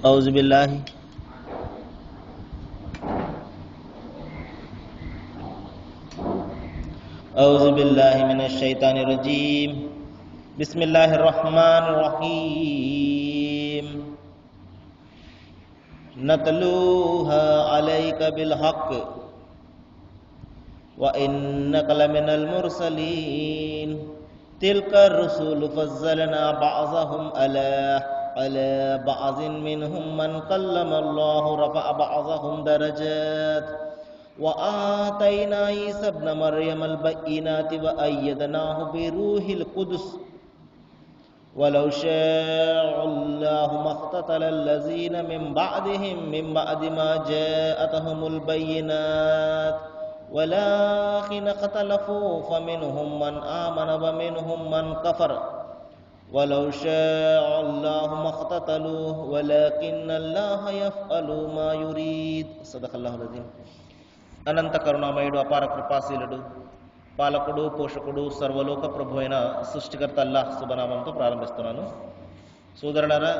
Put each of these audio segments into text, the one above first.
أعوذ بالله من الشيطان الرجيم. بسم الله الرحمن الرحيم. نتلوها عليك بالحق وإنك لمن المرسلين. تلك الرسل فضلنا بعضهم على بعض منهم من كلم الله رفع بعضهم درجات وآتينا عيسى ابن مريم البينات وأيدناه بروح القدس ولو شاء الله ما اقتتل الذين من بعدهم من بعد ما جاءتهم البينات ولكن اختلفوا فمنهم من آمن ومنهم من كفر ولو شاء الله ما اقتتلوا ولكن الله يفعل ما يريد. صدق الله العظيم. అనంత కరుణామయుడు, అపార కృపాశీలుడు, పాలకుడు, పోషకుడు, సర్వలోక ప్రభు అయిన సృష్టికర్త అల్లాహ్ శుభనామంతో ప్రారంభిస్తున్నాను. సోదరులారా,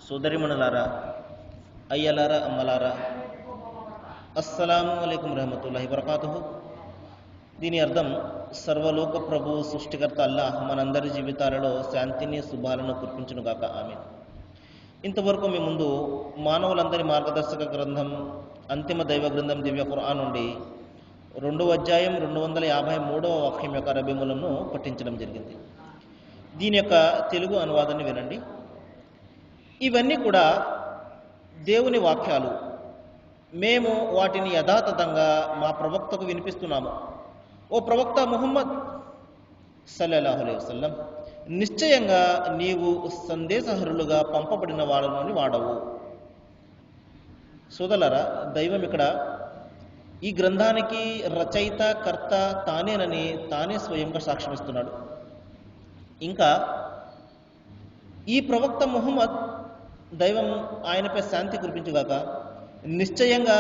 సోదరిమణులారా, అయ్యలారా, అమ్మలారా, అస్సలాము అలైకుం రహమతుల్లాహి వబరకాతుహు. దీని అర్థం, సర్వలోక ప్రభు సృష్టికర్త అల్లాహ్ మనందరి జీవితాలలో శాంతిని, శుభాలను కురిపించునుగాక, ఆమీన్. ఇంతవరకు మీ ముందు మానవులందరి మార్గదర్శక గ్రంథం, అంతిమ దైవ గ్రంథం దివ్య ఖురాన్ నుండి 2వ అధ్యాయం 253వ వాక్యం యొక్క అరబీ మూలంను పఠించడం జరిగింది. దీని యొక్క తెలుగు అనువాదాన్ని వినండి. ఇవన్నీ కూడా దేవుని వాక్యాలు. మేము వాటిని యథాతథంగా మా ప్రవక్తకు వినిపిస్తున్నాము. ఓ ప్రవక్త ముహమ్మద్ సల్లల్లాహు అలైహి వసల్లం, నిశ్చయంగా నీవు సందేశహరులుగా పంపబడిన వాళ్ళని వాడవు. సోదరులారా, దైవం ఇక్కడ ఈ గ్రంథానికి రచయిత, కర్త తానేనని తానే స్వయంగా సాక్ష్యమిస్తున్నాడు. ఇంకా ఈ ప్రవక్త ముహమ్మద్, దైవం ఆయనపై శాంతి కురిపించుగాక, నిశ్చయంగా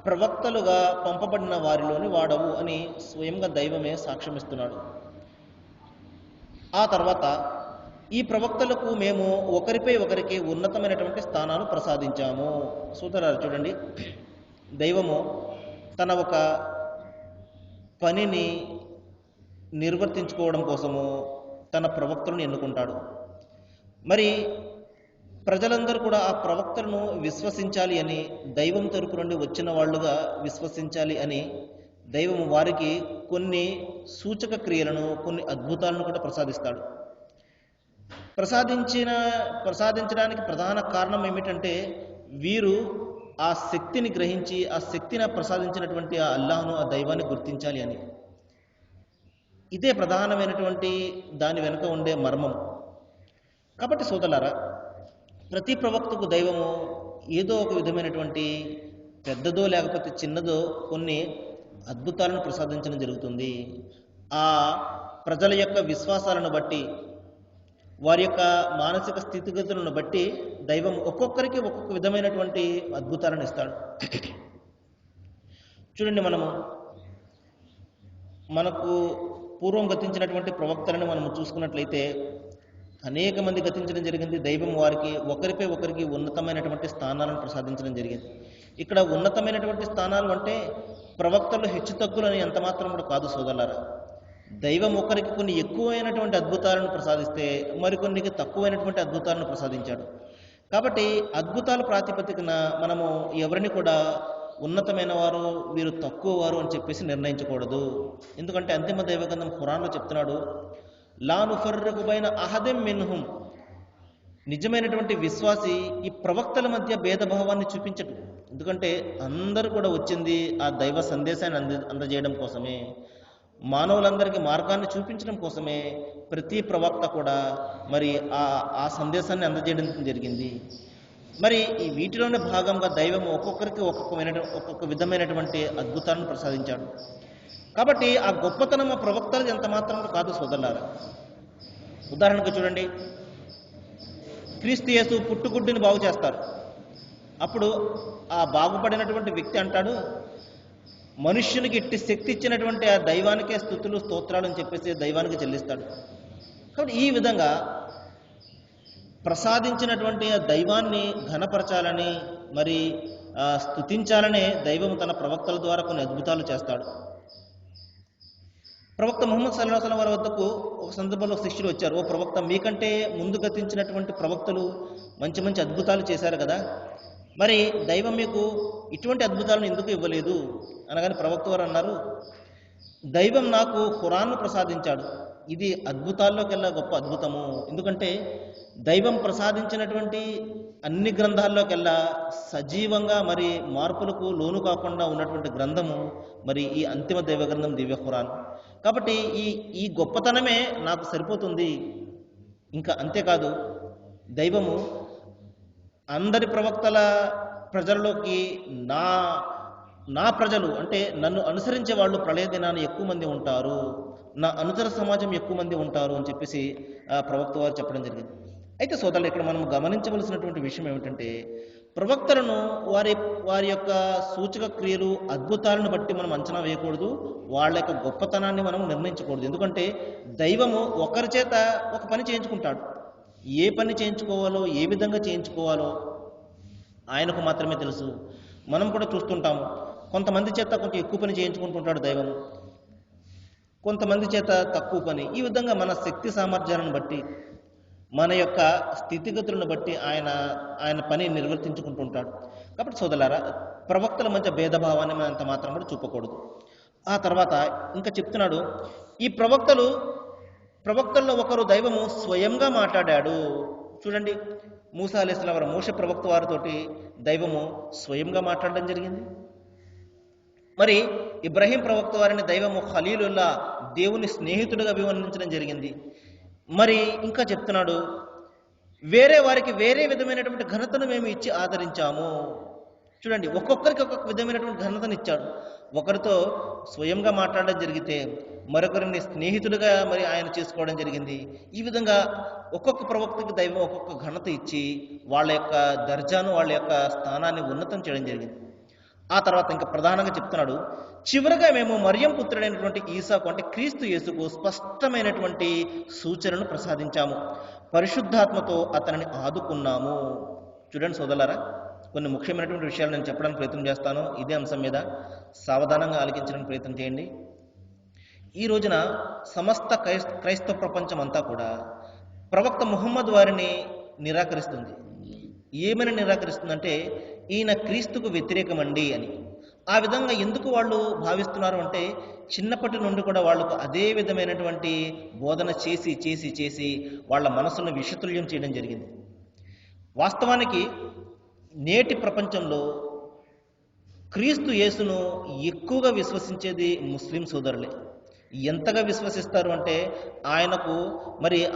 ప్రవక్తలుగా పంపబడిన వారిలోని వాడవు అని స్వయంగా దైవమే సాక్ష్యమిస్తున్నాడు. ఆ తర్వాత ఈ ప్రవక్తలకు మేము ఒకరిపై ఒకరికి ఉన్నతమైనటువంటి స్థానాలు ప్రసాదించాము. సోదరులారా, చూడండి, దైవము తన ఒక పనిని నిర్వర్తించుకోవడం కోసము తన ప్రవక్తలను ఎన్నుకుంటాడు. మరి ప్రజలందరూ కూడా ఆ ప్రవక్తలను విశ్వసించాలి అని, దైవం తరపు నుండి వచ్చిన వాళ్ళుగా విశ్వసించాలి అని దైవం వారికి కొన్ని సూచక క్రియలను, కొన్ని అద్భుతాలను కూడా ప్రసాదిస్తాడు. ప్రసాదించడానికి ప్రధాన కారణం ఏమిటంటే, వీరు ఆ శక్తిని గ్రహించి, ఆ శక్తిని ప్రసాదించినటువంటి ఆ అల్లాహ్ను, ఆ దైవాన్ని గుర్తించాలి అని. ఇదే ప్రధానమైనటువంటి దాని వెనుక ఉండే మర్మం. కాబట్టి సోదరులారా, ప్రతి ప్రవక్తకు దైవము ఏదో ఒక విధమైనటువంటి పెద్దదో లేకపోతే చిన్నదో కొన్ని అద్భుతాలను ప్రసాదించడం జరుగుతుంది. ఆ ప్రజల యొక్క విశ్వాసాలను బట్టి, వారి యొక్క మానసిక స్థితిగతులను బట్టి దైవం ఒక్కొక్కరికి ఒక్కొక్క విధమైనటువంటి అద్భుతాలను ఇస్తాడు. చూడండి, మనకు పూర్వం గతించినటువంటి ప్రవక్తలను మనం చూసుకున్నట్లయితే అనేక మంది గతించడం జరిగింది. దైవం వారికి ఒకరిపై ఒకరికి ఉన్నతమైనటువంటి స్థానాలను ప్రసాదించడం జరిగింది. ఇక్కడ ఉన్నతమైనటువంటి స్థానాలు అంటే ప్రవక్తలు హెచ్చుతగ్గులని ఎంత మాత్రం కూడా కాదు సోదరులారా. దైవం ఒకరికి కొన్ని ఎక్కువైనటువంటి అద్భుతాలను ప్రసాదిస్తే మరికొన్నికి తక్కువైనటువంటి అద్భుతాలను ప్రసాదించాడు. కాబట్టి అద్భుతాల ప్రాతిపదికన మనము ఎవరిని కూడా ఉన్నతమైన వారు, వీరు తక్కువ వారు అని చెప్పేసి నిర్ణయించకూడదు. ఎందుకంటే అంతిమ దైవగ్రంథం ఖురాన్లో చెప్తున్నాడు, లా నుఫర్రికు బైన అహదెం మిన్హుం. నిజమైనటువంటి విశ్వాసి ఈ ప్రవక్తల మధ్య భేదభావాన్ని చూపించడు. ఎందుకంటే అందరూ కూడా వచ్చింది ఆ దైవ సందేశాన్ని అందజేయడం కోసమే, మానవులందరికీ మార్గాన్ని చూపించడం కోసమే ప్రతి ప్రవక్త కూడా మరి ఆ సందేశాన్ని అందజేయడం జరిగింది. మరి ఈ వీటిలోనే భాగంగా దైవం ఒక్కొక్కరికి ఒక్కొక్క విధమైనటువంటి అద్భుతాలను ప్రసాదించాడు. కాబట్టి ఆ గొప్పతనం ఆ ప్రవక్తలు ఎంత మాత్రం కాదు సోదరులారా. ఉదాహరణకు చూడండి, క్రీస్తు యేసు పుట్టుగుడ్డుని బాగు చేస్తారు. అప్పుడు ఆ బాగుపడినటువంటి వ్యక్తి అంటాడు, మనుష్యునికి ఇట్టి శక్తి ఇచ్చినటువంటి ఆ దైవానికే స్తుతులు, స్తోత్రాలు అని చెప్పేసి దైవానికి చెల్లిస్తాడు. కాబట్టి ఈ విధంగా ప్రసాదించినటువంటి ఆ దైవాన్ని ఘనపరచాలని మరి స్తుతించాలనే దైవం తన ప్రవక్తల ద్వారా కొన్ని అద్భుతాలు చేస్తాడు. ప్రవక్త ముహమ్మద్ సల్లల్లాహు అలైహి వసల్లం వారి వద్దకు ఒక సందర్భంలో శిష్యులు వచ్చారు. ఓ ప్రవక్త, మీకంటే ముందు గతించినటువంటి ప్రవక్తలు మంచి మంచి అద్భుతాలు చేశారు కదా, మరి దైవం మీకు ఇటువంటి అద్భుతాలను ఎందుకు ఇవ్వలేదు అనగానే ప్రవక్త వారు అన్నారు, దైవం నాకు ఖురాన్ను ప్రసాదించాడు, ఇది అద్భుతాల్లోకెల్లా గొప్ప అద్భుతము. ఎందుకంటే దైవం ప్రసాదించినటువంటి అన్ని గ్రంథాల్లోకెల్లా సజీవంగా మరి మార్పులకు లోను కాకుండా ఉన్నటువంటి గ్రంథము మరి ఈ అంతిమ దైవ గ్రంథం దివ్య ఖురాన్. కాబట్టి ఈ గొప్పతనమే నాకు సరిపోతుంది. ఇంకా అంతేకాదు, దైవము అందరి ప్రవక్తల ప్రజల్లోకి నా ప్రజలు అంటే నన్ను అనుసరించే వాళ్ళు ప్రళయ దినాన్ని ఎక్కువ మంది ఉంటారు, నా అనుచర సమాజం ఎక్కువ మంది ఉంటారు అని చెప్పేసి ప్రవక్త వారు చెప్పడం జరిగింది. అయితే సోదరులు, ఇక్కడ మనం గమనించవలసినటువంటి విషయం ఏమిటంటే, ప్రవక్తలను వారి యొక్క సూచక క్రియలు అద్భుతాలను బట్టి మనం అంచనా వేయకూడదు, వాళ్ళ యొక్క గొప్పతనాన్ని మనం నిర్ణయించకూడదు. ఎందుకంటే దైవము ఒకరి చేత ఒక పని చేయించుకుంటాడు. ఏ పని చేయించుకోవాలో, ఏ విధంగా చేయించుకోవాలో ఆయనకు మాత్రమే తెలుసు. మనం కూడా చూస్తుంటాము, కొంతమంది చేత కొంచెం ఎక్కువ పని చేయించుకుంటుంటాడు దైవం, కొంతమంది చేత తక్కువ పని. ఈ విధంగా మన శక్తి సామర్థ్యాలను బట్టి, మన యొక్క స్థితిగతులను బట్టి ఆయన పని నిర్వర్తించుకుంటుంటాడు. కాబట్టి సోదరులారా, ప్రవక్తల మధ్య భేదభావాన్ని మనం అంత మాత్రం కూడా చూపకూడదు. ఆ తర్వాత ఇంకా చెప్తున్నాడు, ఈ ప్రవక్తల్లో ఒకరు దైవము స్వయంగా మాట్లాడాడు. చూడండి, మూసా అలైహిస్సలాం వారు మోషే ప్రవక్త వారితోటి దైవము స్వయంగా మాట్లాడడం జరిగింది. మరి ఇబ్రాహీం ప్రవక్త వారిని దైవము ఖలీలుల్లా, దేవుని స్నేహితుడిగా అభివర్ణించడం జరిగింది. మరి ఇంకా చెప్తున్నాడు, వేరే వారికి వేరే విధమైనటువంటి ఘనతను మేము ఇచ్చి ఆదరించాము. చూడండి, ఒక్కొక్కరికి ఒక్కొక్క విధమైనటువంటి ఘనతను ఇచ్చాడు. ఒకరితో స్వయంగా మాట్లాడడం జరిగితే మరొకరిని స్నేహితుడిగా మరి ఆయన చేసుకోవడం జరిగింది. ఈ విధంగా ఒక్కొక్క ప్రవక్తకి దైవం ఒక్కొక్క ఘనత ఇచ్చి వాళ్ళ యొక్క దర్జాను, వాళ్ళ యొక్క స్థానాన్ని ఉన్నతం చేయడం జరిగింది. ఆ తర్వాత ఇంకా ప్రధానంగా చెప్తున్నాడు, చివరగా మేము మరియం పుత్రుడైనటువంటి ఈసాకు అంటే క్రీస్తు యేసుకు స్పష్టమైనటువంటి సూచనను ప్రసాదించాము, పరిశుద్ధాత్మతో అతనిని ఆదుకున్నాము. చూడండి సోదరులారా, కొన్ని ముఖ్యమైనటువంటి విషయాలు నేను చెప్పడానికి ప్రయత్నం చేస్తాను. ఇదే అంశం మీద సావధానంగా ఆలకించడానికి ప్రయత్నం చేయండి. ఈ రోజున సమస్త క్రైస్తవ ప్రపంచం అంతా కూడా ప్రవక్త ముహమ్మద్ వారిని నిరాకరిస్తుంది. ఏమని నిరాకరిస్తుందంటే, ఈయన క్రీస్తుకు వ్యతిరేకమండి అని. ఆ విధంగా ఎందుకు వాళ్ళు భావిస్తున్నారు అంటే, చిన్నప్పటి నుండి కూడా వాళ్ళకు అదే విధమైనటువంటి బోధన చేసి చేసి చేసి వాళ్ళ మనసును విషతుల్యం చేయడం జరిగింది. వాస్తవానికి నేటి ప్రపంచంలో క్రీస్తు యేసును ఎక్కువగా విశ్వసించేది ముస్లిం సోదరులే. ఎంతగా విశ్వసిస్తారు అంటే,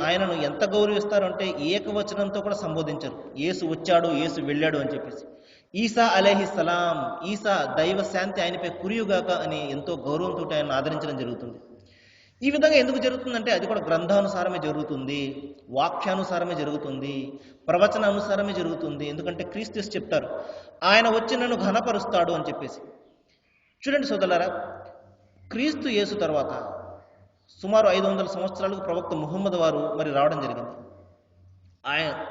ఆయనను ఎంత గౌరవిస్తారు అంటే ఏకవచనంతో కూడా సంబోధించరు. యేసు వచ్చాడు, యేసు వెళ్ళాడు అని చెప్పేసి. ఈసా అలైహిస్సలాం, ఈసా దైవ శాంతి ఆయనపై కురియుగాక అని ఎంతో గౌరవంతో ఆయన ఆదరించడం జరుగుతుంది. ఈ విధంగా ఎందుకు జరుగుతుందంటే, అది కూడా గ్రంథానుసారమే జరుగుతుంది, వాక్యానుసారమే జరుగుతుంది, ప్రవచనానుసారమే జరుగుతుంది. ఎందుకంటే క్రీస్తు చెప్తారు, ఆయన వచ్చి నన్ను ఘనపరుస్తాడు అని చెప్పేసి. చూడండి సోదరులారా, క్రీస్తు యేసు తర్వాత సుమారు 500 సంవత్సరాలకు ప్రవక్త ముహమ్మద్ వారు మరి రావడం జరిగింది.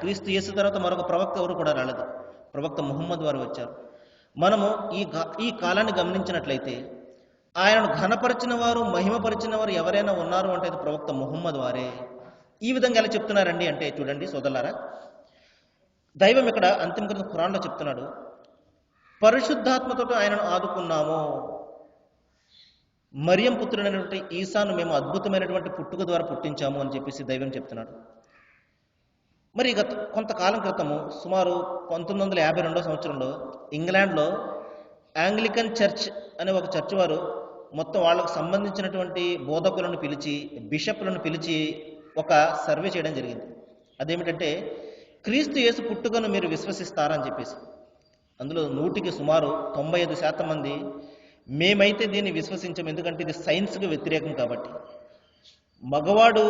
క్రీస్తు యేసు తర్వాత మరొక ప్రవక్త ఎవరు కూడా రాలేదు, ప్రవక్త ముహమ్మద్ వారు వచ్చారు. మనము ఈ కాలాన్ని గమనించినట్లయితే, ఆయనను ఘనపరిచిన వారు, మహిమపరిచిన వారు ఎవరైనా ఉన్నారు అంటే అది ప్రవక్త ముహమ్మద్ వారే. ఈ విధంగా ఎలా చెప్తున్నారండి అంటే, చూడండి సోదరులారా, దైవం ఇక్కడ అంతిమ గ్రంథం ఖురాన్లో చెప్తున్నాడు, పరిశుద్ధాత్మతో ఆయనను ఆదుకున్నాము, మరియం పుత్రుడైనటువంటి ఈసాను మేము అద్భుతమైనటువంటి పుట్టుక ద్వారా పుట్టించాము అని చెప్పేసి దైవం చెప్తున్నాడు. మరి కొంతకాలం క్రితము సుమారు 1952 సంవత్సరంలో ఇంగ్లాండ్లో యాంగ్లికన్ చర్చ్ అనే ఒక చర్చ్ వారు మొత్తం వాళ్ళకు సంబంధించినటువంటి బోధకులను పిలిచి, బిషప్లను పిలిచి ఒక సర్వే చేయడం జరిగింది. అదేమిటంటే, క్రీస్తు యేసు పుట్టుకను మీరు విశ్వసిస్తారని చెప్పేసి. అందులో 100కి సుమారు 95% మంది మేమైతే దీన్ని విశ్వసించము, ఎందుకంటే ఇది సైన్స్కి వ్యతిరేకం కాబట్టి. మగవాడు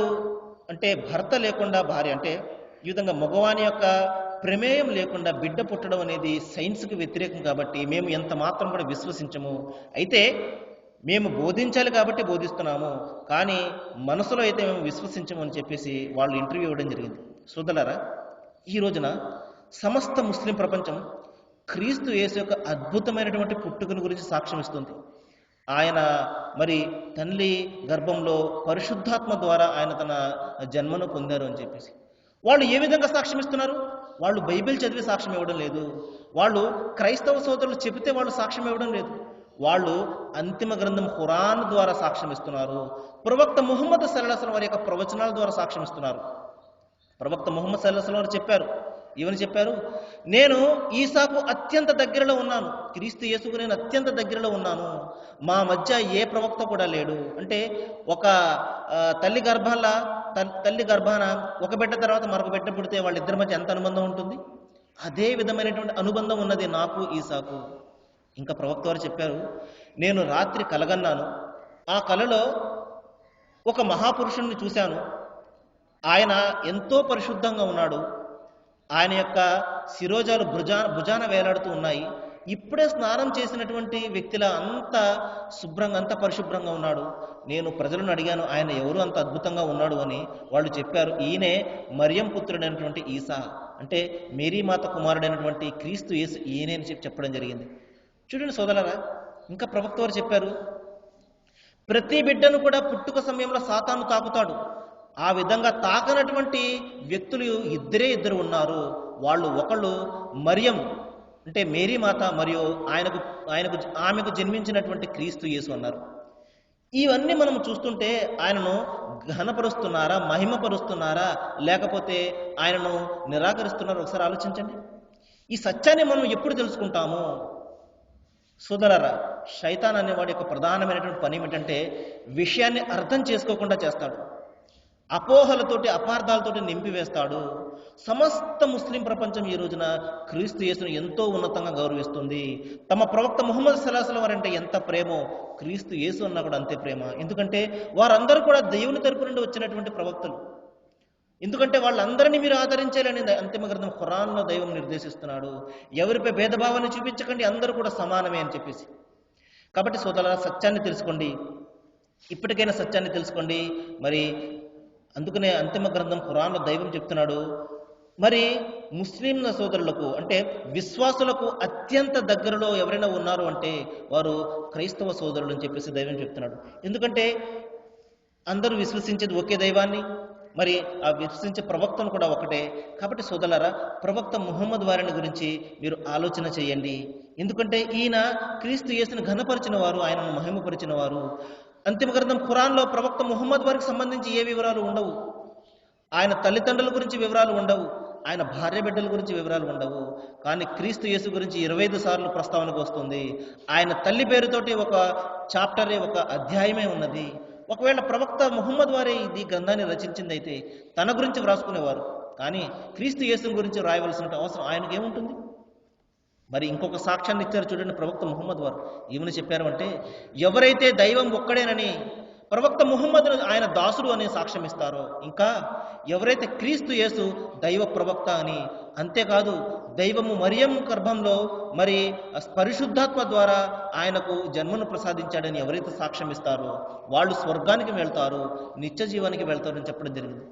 అంటే భర్త లేకుండా భార్య, అంటే ఈ విధంగా మగవాని యొక్క ప్రమేయం లేకుండా బిడ్డ పుట్టడం అనేది సైన్స్కి వ్యతిరేకం కాబట్టి మేము ఎంత మాత్రం కూడా విశ్వసించము. అయితే మేము బోధించాలి కాబట్టి బోధిస్తున్నాము, కానీ మనసులో అయితే మేము విశ్వసించము అని చెప్పేసి వాళ్ళు ఇంటర్వ్యూ ఇవ్వడం జరిగింది. సోదరులారా, ఈ రోజున సమస్త ముస్లిం ప్రపంచం క్రీస్తు యేసు యొక్క అద్భుతమైనటువంటి పుట్టుకను గురించి సాక్ష్యం ఇస్తుంది. ఆయన మరి తల్లి గర్భంలో పరిశుద్ధాత్మ ద్వారా ఆయన తన జన్మను పొందారు అని చెప్పేసి వాళ్ళు ఏ విధంగా సాక్ష్యం ఇస్తున్నారు? వాళ్ళు బైబిల్ చదివి సాక్ష్యం ఇవ్వడం లేదు. వాళ్ళు క్రైస్తవ సోదరులు చెబితే వాళ్ళు సాక్ష్యం ఇవ్వడం లేదు. వాళ్ళు అంతిమ గ్రంథం ఖురాన్ ద్వారా సాక్ష్యం ఇస్తున్నారు. ప్రవక్త ముహమ్మద్ సల్లల్లాహు అలైహి వసల్లం వారి యొక్క ప్రవచనాల ద్వారా సాక్ష్యం ఇస్తున్నారు. ప్రవక్త ముహమ్మద్ సల్లల్లాహు అలైహి వసల్లం వారు చెప్పారు, ఏమని చెప్పారు? నేను ఈసాకు అత్యంత దగ్గరలో ఉన్నాను, క్రీస్తు యేసుకు నేను అత్యంత దగ్గరలో ఉన్నాను, మా మధ్య ఏ ప్రవక్త కూడా లేడు. అంటే ఒక తల్లి గర్భాన ఒక బిడ్డ తర్వాత మరొక బిడ్డ పుడితే వాళ్ళిద్దరి మధ్య ఎంత అనుబంధం ఉంటుంది? అదే విధమైనటువంటి అనుబంధం ఉన్నది నాకు ఈసాకు. ఇంకా ప్రవక్త వారు చెప్పారు, నేను రాత్రి కలగన్నాను, ఆ కలలో ఒక మహాపురుషుణ్ణి చూశాను, ఆయన ఎంతో పరిశుద్ధంగా ఉన్నాడు, ఆయన యొక్క శిరోజాలు భుజాన వేలాడుతూ ఉన్నాయి, ఇప్పుడే స్నానం చేసినటువంటి వ్యక్తిలా అంత శుభ్రంగా అంత పరిశుభ్రంగా ఉన్నాడు. నేను ప్రజలను అడిగాను, ఆయన ఎవరు అంత అద్భుతంగా ఉన్నాడు అని. వాళ్ళు చెప్పారు, ఈయనే మరియం పుత్రుడైనటువంటి ఈసా, అంటే మేరీమాత కుమారుడైనటువంటి క్రీస్తు యేసు ఈయనే అని చెప్పడం జరిగింది. చూడండి సోదరులారా, ఇంకా ప్రవక్త వారు చెప్పారు, ప్రతి బిడ్డను కూడా పుట్టుక సమయంలో సాతాను తాకుతాడు. ఆ విధంగా తాకనటువంటి వ్యక్తులు ఇద్దరు ఉన్నారు. వాళ్ళు ఒకళ్ళు మరియం అంటే మేరీ మాత, మరియు ఆమెకు జన్మించినటువంటి క్రీస్తు యేసు అన్నారు. ఇవన్నీ మనం చూస్తుంటే ఆయనను ఘనపరుస్తున్నారా, మహిమపరుస్తున్నారా, లేకపోతే ఆయనను నిరాకరిస్తున్నారా? ఒకసారి ఆలోచించండి. ఈ సత్యాన్ని మనం ఎప్పుడు తెలుసుకుంటాము? సోదరులారా, శైతాన్ అనేవాడి యొక్క ప్రధానమైనటువంటి పని ఏమిటంటే విషయాన్ని అర్థం చేసుకోకుండా చేస్తాడు. అపోహలతోటి అపార్థాలతోటి నింపివేస్తాడు. సమస్త ముస్లిం ప్రపంచం ఈ రోజున క్రీస్తు యేసును ఎంతో ఉన్నతంగా గౌరవిస్తుంది. తమ ప్రవక్త ముహమ్మద్ సల్లల్లాహు అలైహి వసల్లం వారంటే ఎంత ప్రేమో, క్రీస్తు యేసు అన్నా కూడా అంతే ప్రేమ. ఎందుకంటే వారందరూ కూడా దేవుని తరపు నుండి వచ్చినటువంటి ప్రవక్తలు. ఎందుకంటే వాళ్ళందరినీ మీరు ఆదరించాలని అంతిమ గ్రంథం ఖురాన్లో దైవం నిర్దేశిస్తున్నాడు. ఎవరిపై భేదభావాన్ని చూపించకండి, అందరూ కూడా సమానమే అని చెప్పేసి. కాబట్టి సోదరులారా, సత్యాన్ని తెలుసుకోండి, ఇప్పటికైనా సత్యాన్ని తెలుసుకోండి. మరి అందుకనే అంతిమ గ్రంథం ఖురాన్లో దైవం చెప్తున్నాడు, మరి ముస్లిం సోదరులకు అంటే విశ్వాసులకు అత్యంత దగ్గరలో ఎవరైనా ఉన్నారు అంటే వారు క్రైస్తవ సోదరులు అని చెప్పేసి దైవం చెప్తున్నాడు. ఎందుకంటే అందరూ విశ్వసించేది ఒకే దైవాన్ని, మరి ఆ విశ్వసించే ప్రవక్తను కూడా ఒకటే. కాబట్టి సోదరులారా, ప్రవక్త ముహమ్మద్ వారిని గురించి మీరు ఆలోచన చేయండి. ఎందుకంటే ఈయన క్రీస్తు యేసును ఘనపరిచిన వారు, ఆయనను మహిమపరిచిన వారు. అంతిమ గ్రంథం ఖురాన్లో ప్రవక్త ముహమ్మద్ వారికి సంబంధించి ఏ వివరాలు ఉండవు. ఆయన తల్లిదండ్రుల గురించి వివరాలు ఉండవు, ఆయన భార్య బిడ్డల గురించి వివరాలు ఉండవు. కానీ క్రీస్తు యేసు గురించి 25 సార్లు ప్రస్తావనకు వస్తుంది. ఆయన తల్లి పేరుతోటి ఒక చాప్టరే, ఒక అధ్యాయమే ఉన్నది. ఒకవేళ ప్రవక్త ముహమ్మద్ వారే ఇది గ్రంథాన్ని రచించిందైతే తన గురించి వ్రాసుకునేవారు, కానీ క్రీస్తు యేసు గురించి రాయవలసిన అవసరం ఆయనకు ఏముంటుంది? మరి ఇంకొక సాక్ష్యాన్ని ఇచ్చారు చూడండి ప్రవక్త ముహమ్మద్ వారు. ఏమని చెప్పారు అంటే, ఎవరైతే దైవం ఒక్కడేనని ప్రవక్త ముహమ్మద్ ఆయన దాసుడు అనే సాక్ష్యం ఇస్తారో, ఇంకా ఎవరైతే క్రీస్తు యేసు దైవ ప్రవక్త అని, అంతేకాదు దైవము మరియం గర్భంలో మరి పరిశుద్ధాత్మ ద్వారా ఆయనకు జన్మను ప్రసాదించాడని ఎవరైతే సాక్ష్యం ఇస్తారో వాళ్ళు స్వర్గానికి వెళ్తారు, నిత్య జీవానికి వెళ్తారు అని చెప్పడం జరిగింది.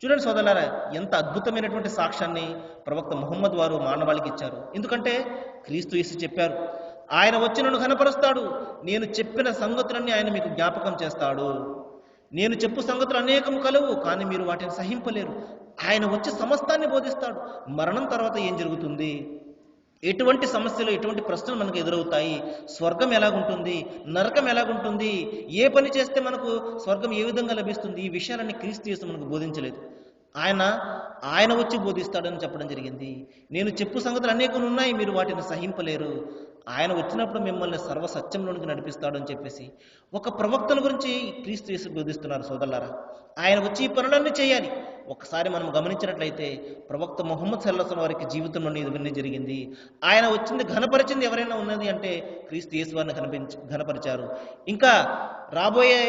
చూడండి సోదరులారా, ఎంత అద్భుతమైనటువంటి సాక్ష్యాన్ని ప్రవక్త ముహమ్మద్ వారు మానవాళికి ఇచ్చారు. ఎందుకంటే క్రీస్తు యేసు చెప్పారు, ఆయన వచ్చి నన్ను కనపరుస్తాడు, నేను చెప్పిన సంగతులన్నీ ఆయన మీకు జ్ఞాపకం చేస్తాడు. నేను చెప్పు సంగతులు అనేకము కలవు, కానీ మీరు వాటిని సహింపలేరు. ఆయన వచ్చి సమస్తాన్ని బోధిస్తాడు. మరణం తర్వాత ఏం జరుగుతుంది, ఎటువంటి సమస్యలు, ఎటువంటి ప్రశ్నలు మనకు ఎదురవుతాయి, స్వర్గం ఎలాగుంటుంది, నరకం ఎలాగుంటుంది, ఏ పని చేస్తే మనకు స్వర్గం ఏ విధంగా లభిస్తుంది, ఈ విషయాలన్నీ క్రీస్తు యేసు మనకు బోధించలేదు. ఆయన వచ్చి బోధిస్తాడని చెప్పడం జరిగింది. నేను చెప్పు సంగతులు అనేకలు ఉన్నాయి, మీరు వాటిని సహింపలేరు. ఆయన వచ్చినప్పుడు మిమ్మల్ని సర్వసత్యంలోనికి నడిపిస్తాడు అని చెప్పేసి ఒక ప్రవక్తల గురించి క్రీస్తు యేసు బోధిస్తున్నారు. సోదరులారా, ఆయన వచ్చి ఈ పనులన్నీ చేయాలి. ఒకసారి మనం గమనించినట్లయితే ప్రవక్త ముహమ్మద్ సల్లల్లాహు అలైహి వసల్లం వారికి జీవితంలోనే ఇవన్నీ జరిగింది. ఆయన వచ్చింది ఘనపరిచింది ఎవరైనా ఉన్నది అంటే క్రీస్తు యేసు వారిని ఘనపరిచారు. ఇంకా రాబోయే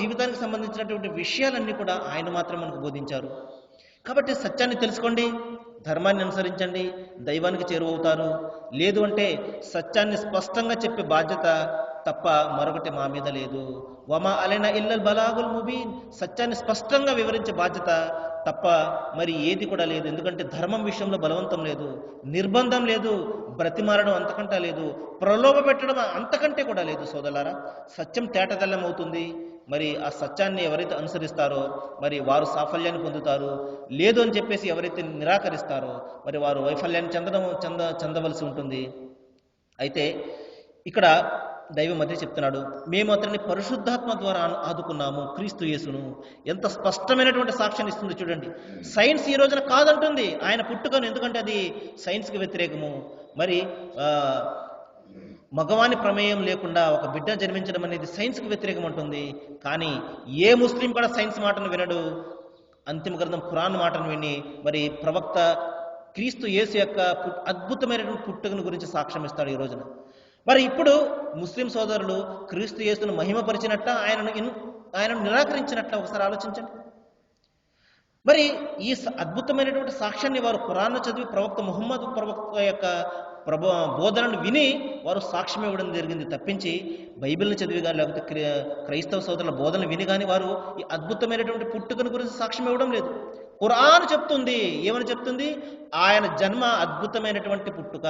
జీవితానికి సంబంధించినటువంటి విషయాలన్నీ కూడా ఆయన మాత్రమే మనకు బోధించారు. కాబట్టి సత్యాన్ని తెలుసుకోండి, ధర్మాన్ని అనుసరించండి, దైవానికి చేరువవుతారు. లేదు అంటే సత్యాన్ని స్పష్టంగా చెప్పే బాధ్యత తప్ప మరొకటి మా మీద లేదు. వమా అలైనా ఇల్లల్ బలాగుల్ ముబీన్, సత్యాన్ని స్పష్టంగా వివరించే బాధ్యత తప్ప మరి ఏది కూడా లేదు. ఎందుకంటే ధర్మం విషయంలో బలవంతం లేదు, నిర్బంధం లేదు, బ్రతిమారడం అంతకంటే లేదు, ప్రలోభ పెట్టడం అంతకంటే కూడా లేదు. సోదరులారా, సత్యం తేటతెల్లం అవుతుంది. మరి ఆ సత్యాన్ని ఎవరైతే అనుసరిస్తారో మరి వారు సాఫల్యాన్ని పొందుతారు. లేదు అని చెప్పేసి ఎవరైతే నిరాకరిస్తారో మరి వారు వైఫల్యాన్ని చెందవలసి ఉంటుంది. అయితే ఇక్కడ దైవం అదే చెప్తున్నాడు, మేము అతన్ని పరిశుద్ధాత్మ ద్వారా ఆదుకున్నాము, క్రీస్తు యేసును. ఎంత స్పష్టమైనటువంటి సాక్ష్యాన్ని ఇస్తుంది చూడండి. సైన్స్ ఈ రోజున కాదంటుంది ఆయన పుట్టుకను, ఎందుకంటే అది సైన్స్కి వ్యతిరేకము. మరి మగవాని ప్రమేయం లేకుండా ఒక బిడ్డ జన్మించడం అనేది సైన్స్కి వ్యతిరేకం ఉంటుంది. కానీ ఏ ముస్లిం కూడా సైన్స్ మాటను వినడు. అంతిమ గ్రంథం ఖురాన్ మాటను విని మరి ప్రవక్త క్రీస్తు యేసు యొక్క అద్భుతమైనటువంటి పుట్టుకను గురించి సాక్ష్యం ఇస్తాడు ఈ రోజున. మరి ఇప్పుడు ముస్లిం సోదరులు క్రీస్తు యేసును మహిమపరిచినట్ట, ఆయనను నిరాకరించినట్ల ఒకసారి ఆలోచించండి. మరి ఈ అద్భుతమైనటువంటి సాక్ష్యాన్ని వారు ఖురాన్ను చదివి ప్రవక్త ముహమ్మద్ ప్రవక్త యొక్క బోధనను విని వారు సాక్ష్యం ఇవ్వడం జరిగింది తప్పించి బైబిల్ని చదివి కానీ లేకపోతే క్రైస్తవ సోదరుల బోధనలు విని కానీ వారు ఈ అద్భుతమైనటువంటి పుట్టుకను గురించి సాక్ష్యం ఇవ్వడం లేదు. ఖురాన్ చెప్తుంది, ఏమని చెప్తుంది? ఆయన జన్మ అద్భుతమైనటువంటి పుట్టుక,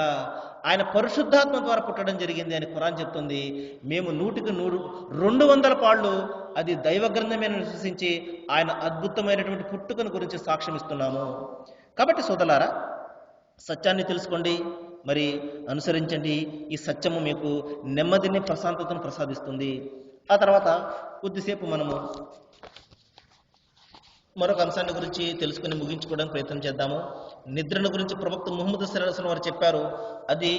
ఆయన పరిశుద్ధాత్మ ద్వారా పుట్టడం జరిగింది అని ఖురాన్ చెప్తుంది. మేము 100కి 200 పాళ్ళు అది దైవ గ్రంథమే విశ్వసించి ఆయన అద్భుతమైనటువంటి పుట్టుకను గురించి సాక్ష్యం ఇస్తున్నాము. కాబట్టి సోదరులారా, సత్యాన్ని తెలుసుకోండి, మరి అనుసరించండి. ఈ సత్యము మీకు నెమ్మదిని, ప్రశాంతతను ప్రసాదిస్తుంది. ఆ తర్వాత కొద్దిసేపు మనము మరొక అంశాన్ని గురించి తెలుసుకుని ముగించుకోవడానికి ప్రయత్నం చేద్దాము. నిద్రను గురించి ప్రవక్త ముహమ్మద్ సల్లల్లాహు అలైహి వసల్లం వారు చెప్పారు, అది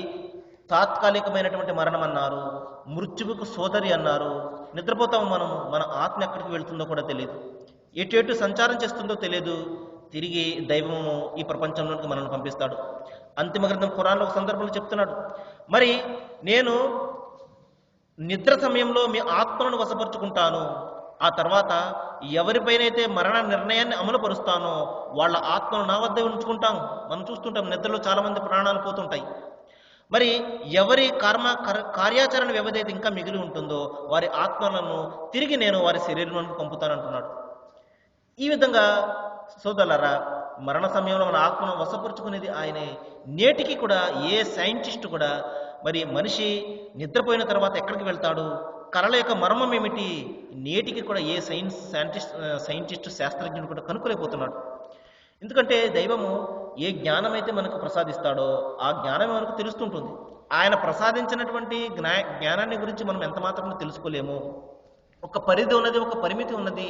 తాత్కాలికమైనటువంటి మరణం అన్నారు, మృత్యువుకు సోదరి అన్నారు. నిద్రపోతాము మనము, మన ఆత్మ ఎక్కడికి వెళ్తుందో కూడా తెలియదు, ఎటు సంచారం చేస్తుందో తెలియదు. తిరిగి దైవము ఈ ప్రపంచంలోకి మనల్ని పంపిస్తాడు. అంతిమ గ్రంథం ఖురాన్లో ఒక సందర్భంలో చెప్తున్నాడు, మరి నేను నిద్ర సమయంలో మీ ఆత్మలను వశపరుచుకుంటాను, ఆ తర్వాత ఎవరిపైనైతే మరణ నిర్ణయాన్ని అమలు పరుస్తానో వాళ్ళ ఆత్మను నా వద్ద ఉంచుకుంటాం. మనం చూస్తుంటాం నిద్రలో చాలా మంది ప్రాణాలు పోతుంటాయి. మరి ఎవరి కార్యాచరణ వ్యవధి అయితే ఇంకా మిగిలి ఉంటుందో వారి ఆత్మలను తిరిగి నేను వారి శరీరంలోకి పంపుతానంటున్నాడు. ఈ విధంగా సోదరులారా, మరణ సమయంలో మన ఆత్మను వశపరుచుకునేది ఆయనే. నేటికి కూడా ఏ సైంటిస్ట్ కూడా మరి మనిషి నిద్రపోయిన తర్వాత ఎక్కడికి వెళ్తాడు, కళల యొక్క మర్మం ఏమిటి, నేటికి కూడా ఏ సైంటిస్ట్ శాస్త్రజ్ఞుడు కూడా కనుక్కోలేకపోతున్నాడు. ఎందుకంటే దైవము ఏ జ్ఞానం అయితే మనకు ప్రసాదిస్తాడో ఆ జ్ఞానమే మనకు తెలుస్తుంటుంది. ఆయన ప్రసాదించినటువంటి జ్ఞానాన్ని గురించి మనం ఎంత మాత్రం తెలుసుకోలేము. ఒక పరిధి ఉన్నది, ఒక పరిమితి ఉన్నది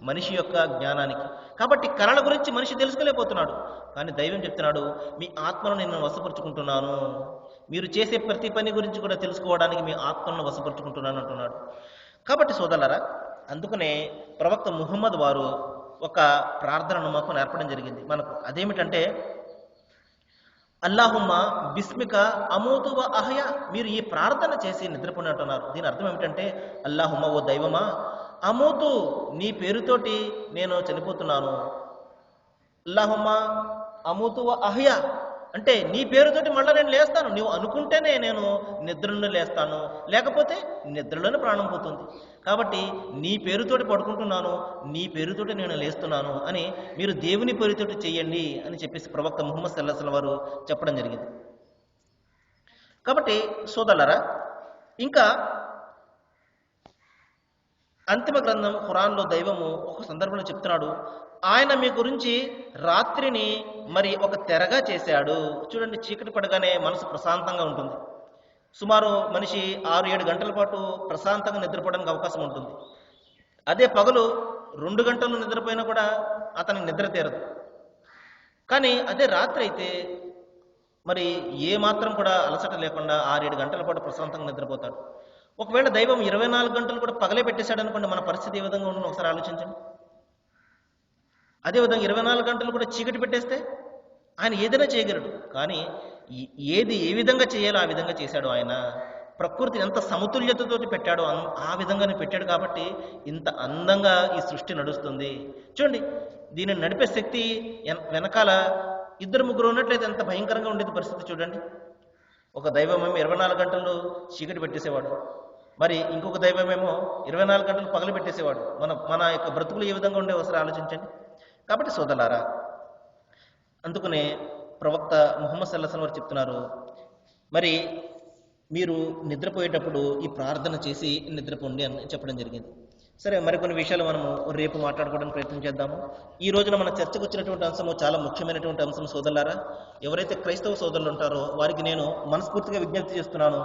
మనిషి యొక్క జ్ఞానానికి. కాబట్టి కళల గురించి మనిషి తెలుసుకోలేకపోతున్నాడు. కానీ దైవం చెప్తున్నాడు, మీ ఆత్మను నేను వశపరుచుకుంటున్నాను, మీరు చేసే ప్రతి పని గురించి కూడా తెలుసుకోవడానికి మీ ఆత్మను వశపరుచుకుంటున్నాను అంటున్నాడు. కాబట్టి సోదరులారా, అందుకనే ప్రవక్త ముహమ్మద్ వారు ఒక ప్రార్థనను మాకు నేర్పడం జరిగింది మనకు. అదేమిటంటే, అల్లాహుమ్మ బిస్మిక అమూతు వ అహయా. మీరు ఈ ప్రార్థన చేసి నిద్రపోని అంటున్నారు. దీని అర్థం ఏమిటంటే, అల్లాహుమ్మ, ఓ దైవమా, అమూతు నీ పేరుతోటి నేను చనిపోతున్నాను. అల్లాహుమ్మ అమూతు వ అహయా అంటే నీ పేరుతోటి మళ్ళీ నేను లేస్తాను. నువ్వు అనుకుంటేనే నేను నిద్రలో లేస్తాను, లేకపోతే నిద్రలోనే ప్రాణం పోతుంది. కాబట్టి నీ పేరుతోటి పడుకుంటున్నాను, నీ పేరుతోటి నేను లేస్తున్నాను అని మీరు దేవుని పేరుతోటి చెయ్యండి అని చెప్పేసి ప్రవక్త ముహమ్మద్ సల్లల్లాహు అలైహి వసల్లం వారు చెప్పడం జరిగింది. కాబట్టి సోదరులారా, ఇంకా అంతిమ గ్రంథం ఖురాన్లో దైవము ఒక సందర్భంలో చెప్తున్నాడు, ఆయన మీ గురించి రాత్రిని మరి ఒక తెరగా చేశాడు. చూడండి, చీకటి పడగానే మనసు ప్రశాంతంగా ఉంటుంది. సుమారు మనిషి 6-7 గంటల పాటు ప్రశాంతంగా నిద్రపోవడానికి అవకాశం ఉంటుంది. అదే పగలు 2 గంటలు నిద్రపోయినా కూడా అతనికి నిద్ర తీరదు. కానీ అదే రాత్రి అయితే మరి ఏ మాత్రం కూడా అలసట లేకుండా 6-7 గంటల పాటు ప్రశాంతంగా నిద్రపోతాడు. ఒకవేళ దైవం 24 గంటలు కూడా పగలే పెట్టేశాడు అనుకోండి, మన పరిస్థితి ఏ విధంగా ఉంటుందో ఒకసారి ఆలోచించండి. అదేవిధంగా 24 గంటలు కూడా చీకటి పెట్టేస్తే ఆయన ఏదైనా చేయగలడు. కానీ ఏ విధంగా చేయాలో ఆ విధంగా చేశాడు ఆయన. ప్రకృతి ఎంత సమతుల్యతతో పెట్టాడో ఆ విధంగానే పెట్టాడు. కాబట్టి ఇంత అందంగా ఈ సృష్టి నడుస్తుంది. చూడండి, దీనిని నడిపే శక్తి వెనకాల 2-3 ఉన్నట్లయితే ఎంత భయంకరంగా ఉండేది పరిస్థితి చూడండి. ఒక దైవమేమో 24 గంటలు చీకటి పెట్టేసేవాడు, మరి ఇంకొక దైవమేమో 24 గంటలు పగలు పెట్టేసేవాడు. మన యొక్క బ్రతుకులు ఏ విధంగా ఉండే ఒకసారి ఆలోచించండి. కాబట్టి సోదరులారా, అందుకనే ప్రవక్త ముహమ్మద్ సల్లల్లాహు అలైహి వసల్లం వారు చెప్తున్నారు, మరి మీరు నిద్రపోయేటప్పుడు ఈ ప్రార్థన చేసి నిద్రపోండి అని చెప్పడం జరిగింది. సరే, మరికొన్ని విషయాలు మనము రేపు మాట్లాడుకోవడానికి ప్రయత్నం చేద్దాము. ఈ రోజున మన చర్చకు వచ్చినటువంటి అంశము చాలా ముఖ్యమైనటువంటి అంశం సోదరులారా. ఎవరైతే క్రైస్తవ సోదరులు ఉంటారో వారికి నేను మనస్ఫూర్తిగా విజ్ఞప్తి చేస్తున్నాను.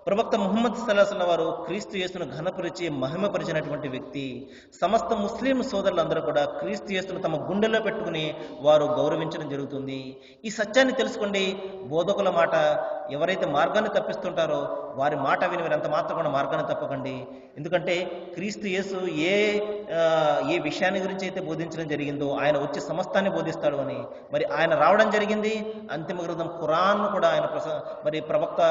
ప్రవక్త ముహమ్మద్ సల్లల్లాహు అలైహి వసల్లం వారు క్రీస్తు యేసును ఘనపరిచి మహిమపరిచినటువంటి వ్యక్తి. సమస్త ముస్లిం సోదరులందరూ కూడా క్రీస్తు యేసును తమ గుండెల్లో పెట్టుకుని వారు గౌరవించడం జరుగుతుంది. ఈ సత్యాన్ని తెలుసుకోండి. బోధకుల మాట, ఎవరైతే మార్గాన్ని తప్పిస్తుంటారో వారి మాట విని మీరు ఎంత మాత్రం కూడా మార్గాన్ని తప్పకండి. ఎందుకంటే క్రీస్తు యేసు ఏ విషయాన్ని గురించి అయితే బోధించడం జరిగిందో ఆయన వచ్చి సమస్తాన్ని బోధిస్తాడు అని, మరి ఆయన రావడం జరిగింది. అంతిమ గ్రంథం ఖురాన్ కూడా ఆయన మరి ప్రవక్త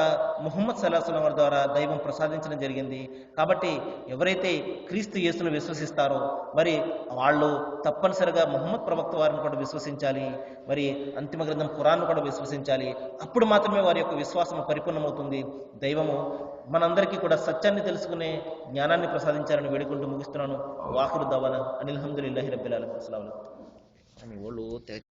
ముహమ్మద్ సల్లల్లాహు అలైహి వసల్లం వారి ద్వారా దైవం ప్రసాదించడం జరిగింది. కాబట్టి ఎవరైతే క్రీస్తు యేసును విశ్వసిస్తారో మరి వాళ్ళు తప్పనిసరిగా ముహమ్మద్ ప్రవక్త వారిని కూడా విశ్వసించాలి. మరి అంతిమ గ్రంథం ఖురాన్ కూడా విశ్వసించాలి. అప్పుడు మాత్రమే వారి యొక్క విశ్వాసం పరిపూర్ణమవుతుంది. దైవము మనందరికీ కూడా సత్యాన్ని తెలుసుకునే జ్ఞానాన్ని ప్రసాదించాలని వేడుకుంటూ ముగిస్తున్నాను. వాఖిరు దవానా అనిల్ హమ్దులిల్లాహి రబ్బిల్ ఆలమీన్. అస్సలాము అలైకుం.